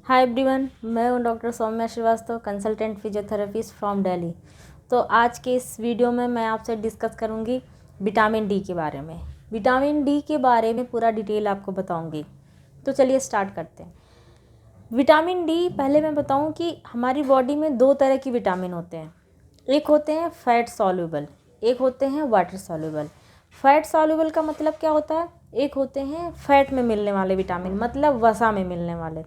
हाय everyone, मैं हूं doctor Saumya Srivastava, consultant physiotherapist from Delhi. तो आज के इस वीडियो में मैं आपसे डिस्कस करूंगी विटामिन डी के बारे में। विटामिन डी के बारे में पूरा डिटेल आपको बताऊंगी। तो चलिए स्टार्ट करते हैं। विटामिन डी, पहले मैं बताऊं कि हमारी बॉडी में दो तरह की विटामिन होते हैं। एक होते हैं फैट सॉल्युबल, एक होते हैं वाटर सॉल्युबल। फैट सॉल्युबल का मतलब क्या होता है? एक होते हैं फैट में मिलने वाले विटामिन, मतलब वसा में मिलने वाले।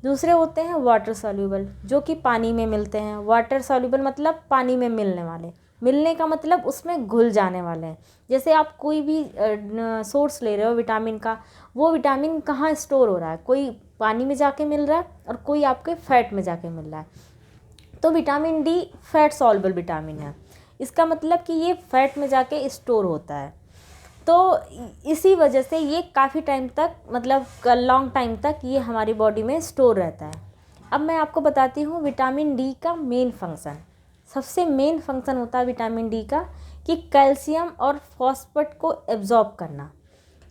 दूसरे होते हैं वाटर सॉल्युबल, जो कि पानी में मिलते हैं। वाटर सॉल्युबल मतलब पानी में मिलने वाले, मिलने का मतलब उसमें घुल जाने वाले हैं। जैसे आप कोई भी सोर्स ले रहे हो विटामिन का, वो विटामिन कहाँ स्टोर हो रहा है? कोई पानी में जाके मिल रहा है और कोई आपके फैट में जाके मिल रहा है। तो vitamin D fat soluble vitamin है। इसका मतलब कि ये फैट में जाके स्टोर होता है। तो इसी वजह से ये काफ़ी टाइम तक, मतलब लॉन्ग टाइम तक ये हमारी बॉडी में स्टोर रहता है। अब मैं आपको बताती हूँ विटामिन डी का मेन फंक्शन। सबसे मेन फंक्शन होता है विटामिन डी का कि कैल्शियम और फॉस्फेट को एब्जॉर्ब करना।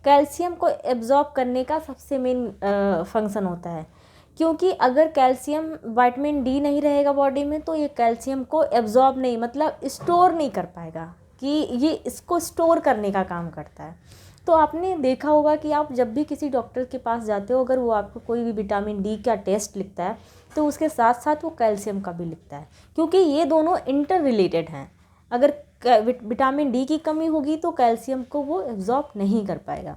कैल्शियम को एब्जॉर्ब करने का सबसे मेन फंक्शन होता है, क्योंकि अगर कैल्शियम, विटामिन डी नहीं रहेगा बॉडी में तो ये कैल्शियम को एब्जॉर्ब नहीं, मतलब स्टोर नहीं कर पाएगा, कि ये इसको स्टोर करने का काम करता है। तो आपने देखा होगा कि आप जब भी किसी डॉक्टर के पास जाते हो, अगर वो आपको कोई भी विटामिन डी का टेस्ट लिखता है तो उसके साथ साथ वो कैल्शियम का भी लिखता है, क्योंकि ये दोनों इंटर रिलेटेड हैं। अगर विटामिन डी की कमी होगी तो कैल्शियम को वो एब्जॉर्ब नहीं कर पाएगा।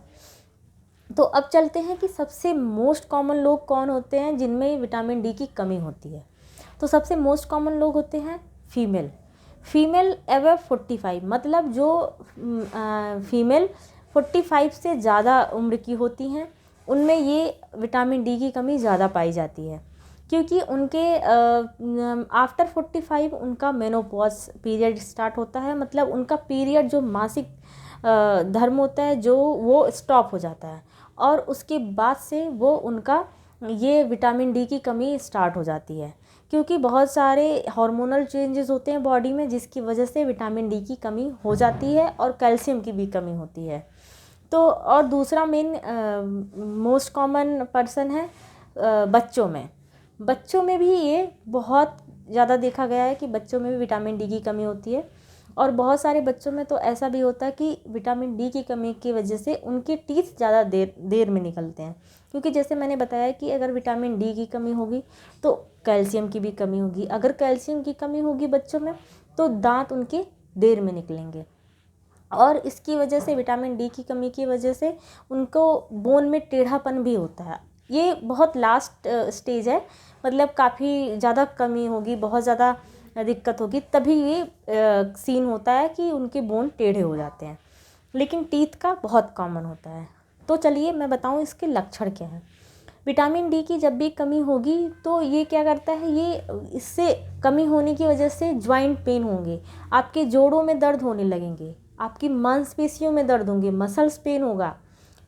तो अब चलते हैं कि सबसे मोस्ट कॉमन लोग कौन होते हैं जिनमें विटामिन डी की कमी होती है। तो सबसे मोस्ट कॉमन लोग होते हैं फीमेल एवं 45, मतलब जो फीमेल 45 से ज़्यादा उम्र की होती हैं, उनमें ये विटामिन डी की कमी ज़्यादा पाई जाती है, क्योंकि उनके आफ्टर 45 उनका मेनोपॉज पीरियड स्टार्ट होता है। मतलब उनका पीरियड, जो मासिक धर्म होता है, जो वो स्टॉप हो जाता है, और उसके बाद से वो उनका ये विटामिन डी की कमी स्टार्ट हो जाती है, क्योंकि बहुत सारे हार्मोनल चेंजेस होते हैं बॉडी में, जिसकी वजह से विटामिन डी की कमी हो जाती है और कैल्शियम की भी कमी होती है। तो और दूसरा मेन मोस्ट कॉमन पर्सन है बच्चों में भी ये बहुत ज़्यादा देखा गया है कि बच्चों में भी विटामिन डी की कमी होती है। और बहुत सारे बच्चों में तो ऐसा भी होता है कि विटामिन डी की कमी की वजह से उनके टीथ ज़्यादा देर में निकलते हैं, क्योंकि जैसे मैंने बताया कि अगर विटामिन डी की कमी होगी तो कैल्शियम की भी कमी होगी। अगर कैल्शियम की कमी होगी बच्चों में तो दांत उनके देर में निकलेंगे, और इसकी वजह से, विटामिन डी की कमी की वजह से, उनको बोन में टेढ़ापन भी होता है। ये बहुत लास्ट स्टेज है, मतलब काफ़ी ज़्यादा कमी होगी, बहुत ज़्यादा दिक्कत होगी, तभी ये सीन होता है कि उनके बोन टेढ़े हो जाते हैं। लेकिन टीथ का बहुत कॉमन होता है। तो चलिए मैं बताऊं इसके लक्षण क्या हैं। विटामिन डी की जब भी कमी होगी तो ये क्या करता है, ये इससे कमी होने की वजह से ज्वाइंट पेन होंगे, आपके जोड़ों में दर्द होने लगेंगे, आपकी मांसपेशियों में दर्द होंगे, मसल्स पेन होगा,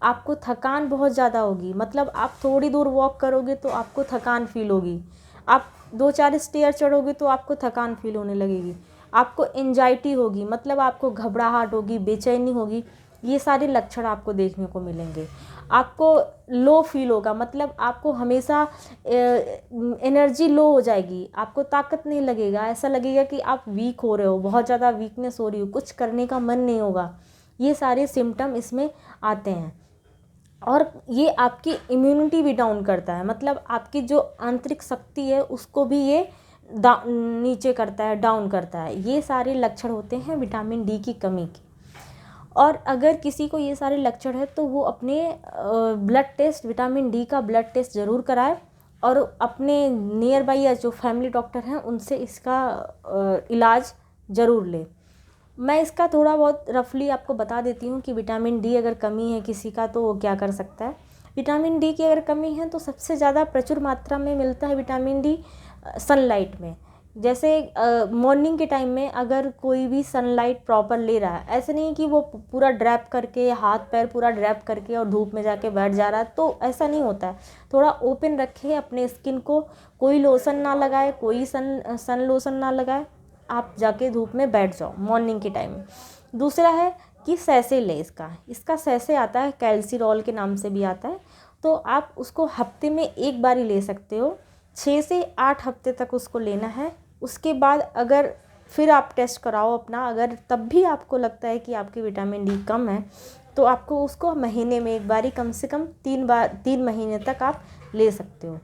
आपको थकान बहुत ज़्यादा होगी। मतलब आप थोड़ी दूर वॉक करोगे तो आपको थकान फील होगी, आप 2-4 स्टेयर चढ़ोगे तो आपको थकान फील होने लगेगी, आपको एंजाइटी होगी, मतलब आपको घबराहट होगी, बेचैनी होगी। ये सारे लक्षण आपको देखने को मिलेंगे। आपको लो फील होगा, मतलब आपको हमेशा एनर्जी लो हो जाएगी, आपको ताकत नहीं लगेगा, ऐसा लगेगा कि आप वीक हो रहे हो, बहुत ज़्यादा वीकनेस हो रही हो, कुछ करने का मन नहीं होगा। ये सारे सिम्टम इसमें आते हैं। और ये आपकी इम्यूनिटी भी डाउन करता है, मतलब आपकी जो आंतरिक शक्ति है उसको भी ये नीचे करता है, डाउन करता है। ये सारे लक्षण होते हैं विटामिन डी की कमी के। और अगर किसी को ये सारे लक्षण है तो वो अपने ब्लड टेस्ट, विटामिन डी का ब्लड टेस्ट ज़रूर कराए, और अपने नियर बाई या जो फैमिली डॉक्टर हैं उनसे इसका इलाज ज़रूर ले। मैं इसका थोड़ा बहुत रफली आपको बता देती हूँ कि विटामिन डी अगर कमी है किसी का तो वो क्या कर सकता है। विटामिन डी की अगर कमी है तो सबसे ज़्यादा प्रचुर मात्रा में मिलता है विटामिन डी सनलाइट में। जैसे मॉर्निंग के टाइम में अगर कोई भी सनलाइट प्रॉपर ले रहा है, ऐसे नहीं कि वो पूरा ड्रैप करके, हाथ पैर पूरा ड्रैप करके और धूप में जाके बैठ जा रहा है, तो ऐसा नहीं होता है। थोड़ा ओपन रखे अपने स्किन को, कोई लोशन ना लगाए, कोई सन लोशन ना लगाए, आप जाके धूप में बैठ जाओ मॉर्निंग के टाइम में। दूसरा है कि सैसे ले, इसका सैसे आता है, कैल्सीरॉल के नाम से भी आता है, तो आप उसको हफ्ते में एक बार ही ले सकते हो। 6 से 8 हफ्ते तक उसको लेना है। उसके बाद अगर फिर आप टेस्ट कराओ अपना, अगर तब भी आपको लगता है कि आपकी विटामिन डी कम है तो आपको उसको महीने में एक बार ही कम से कम 3 महीने तक आप ले सकते हो।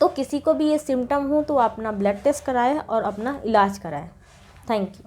तो किसी को भी ये सिम्टम हो तो अपना ब्लड टेस्ट कराएं और अपना इलाज कराएं। Thank you.